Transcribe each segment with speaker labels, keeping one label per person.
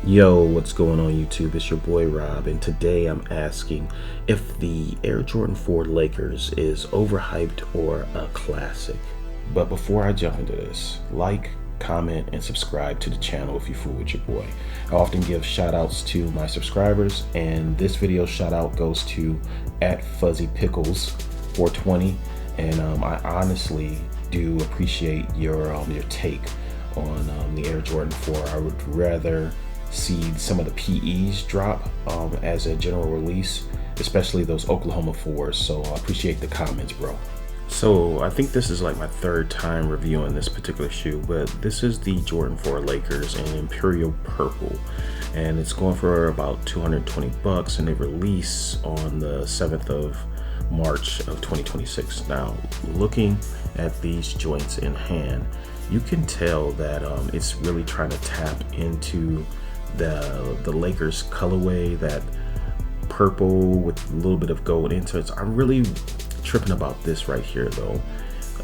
Speaker 1: Yo, what's going on YouTube? It's your boy Rob, and today I'm asking if the Air Jordan 4 Lakers is overhyped or a classic. But before I jump into this, like, comment, and subscribe to the channel if you fool with your boy. I often give shout outs to my subscribers, and this video shout out goes to @fuzzypickles420, and I honestly do appreciate your take on the Air Jordan 4. I would rather see some of the PEs drop as a general release, especially those Oklahoma 4s. So I appreciate the comments, bro. So I think this is like my third time reviewing this particular shoe, but this is the Jordan 4 Lakers in Imperial Purple, and it's going for about 220 bucks, and they release on the 7th of March of 2026. Now, looking at these joints in hand, you can tell that it's really trying to tap into the Lakers colorway, that purple with a little bit of gold into it. So I'm really tripping about this right here though.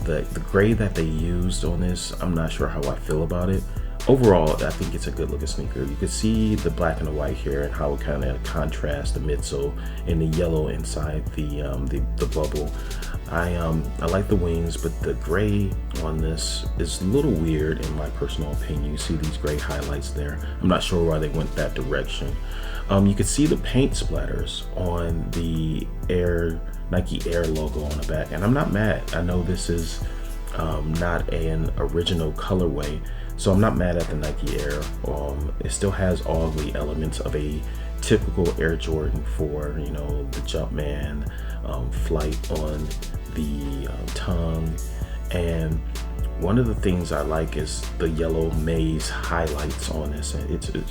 Speaker 1: The gray that they used on this, I'm not sure how I feel about it. Overall, I think it's a good looking sneaker. You can see the black and the white here and how it kind of contrasts the midsole and the yellow inside the bubble. I like the wings, but the gray on this is a little weird in my personal opinion. You see these gray highlights there. I'm not sure why they went that direction. You can see the paint splatters on the Nike Air logo on the back, and I'm not mad. I know this is not an original colorway, so I'm not mad at the Nike Air. It still has all the elements of a typical Air Jordan 4, you know, the Jumpman, flight on the tongue, and one of the things I like is the yellow maze highlights on this.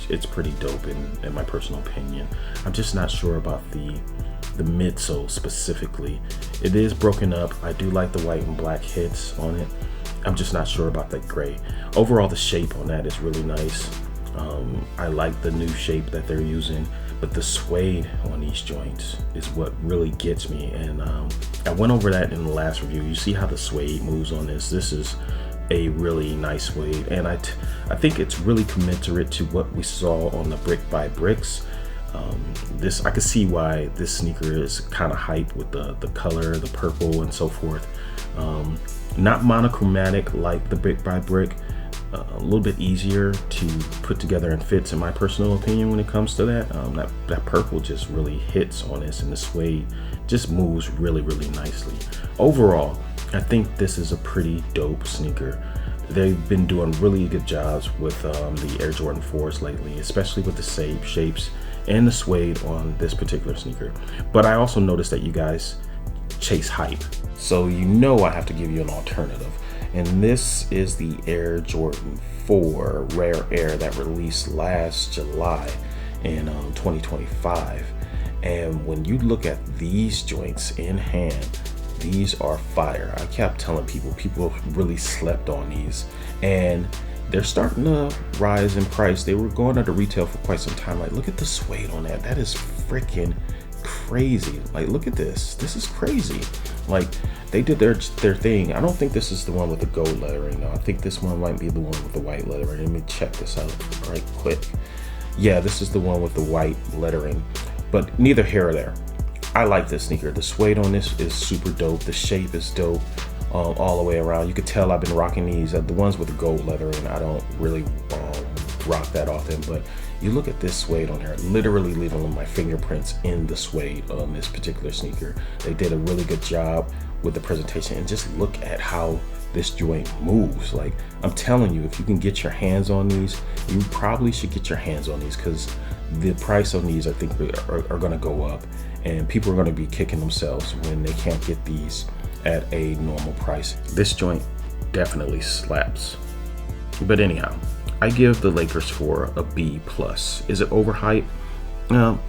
Speaker 1: It's pretty dope in my personal opinion. I'm just not sure about the midsole specifically. It is broken up. I do like the white and black hits on it. I'm just not sure about that gray. Overall, the shape on that is really nice. I like the new shape that they're using, but the suede on these joints is what really gets me. And I went over that in the last review. You see how the suede moves on this. This is a really nice suede, and I think it's really commensurate to what we saw on the Brick by Bricks. I could see why this sneaker is kind of hyped with the color, the purple, and so forth. Not monochromatic like the Brick by Brick. A little bit easier to put together and fits in my personal opinion when it comes to that. That purple just really hits on this, and the suede just moves really nicely. Overall, I think this is a pretty dope sneaker. They've been doing really good jobs with the Air Jordan 4s lately, especially with the shapes and the suede on this particular sneaker. But I also noticed that you guys chase hype, so you know I have to give you an alternative. And this is the Air Jordan 4 Rare Air that released last July in 2025. And when you look at these joints in hand, these are fire. I kept telling people really slept on these, and they're starting to rise in price. They were going under retail for quite some time. Like, look at the suede on that. That is freaking crazy. Like, look at this. This is crazy. Like, they did their thing. I don't think this is the one with the gold lettering though. I think this one might be the one with the white lettering. Let me check this out right quick. Yeah, this is the one with the white lettering, but neither here or there. I like this sneaker. The suede on this is super dope. The shape is dope all the way around. You could tell I've been rocking these. The ones with the gold lettering, I don't really rock that often, but you look at this suede on there, literally leaving my fingerprints in the suede on this particular sneaker. They did a really good job with the presentation, and just look at how this joint moves. Like, I'm telling you, if you can get your hands on these, you probably should get your hands on these, because the price on these I think are going to go up, and people are going to be kicking themselves when they can't get these at a normal price. This joint definitely slaps. But anyhow, I give the Lakers 4 a B+. Is it overhyped?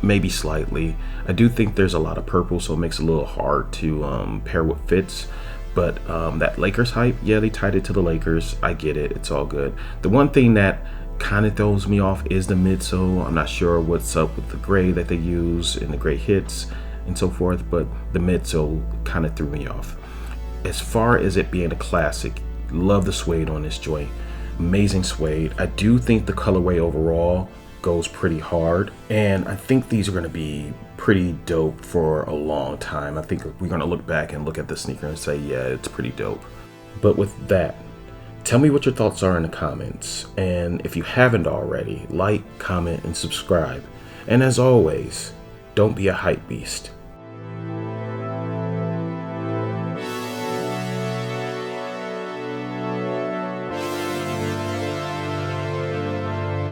Speaker 1: Maybe slightly. I do think there's a lot of purple, so it makes it a little hard to pair with fits. But that Lakers hype, yeah, they tied it to the Lakers. I get it. It's all good. The one thing that kind of throws me off is the midsole. I'm not sure what's up with the gray that they use and the gray hits and so forth, but the midsole kind of threw me off. As far as it being a classic, love the suede on this joint. Amazing suede. I do think the colorway overall goes pretty hard. And I think these are going to be pretty dope for a long time. I think we're going to look back and look at the sneaker and say, yeah, it's pretty dope. But with that, tell me what your thoughts are in the comments. And if you haven't already, like, comment, and subscribe. And as always, don't be a hype beast.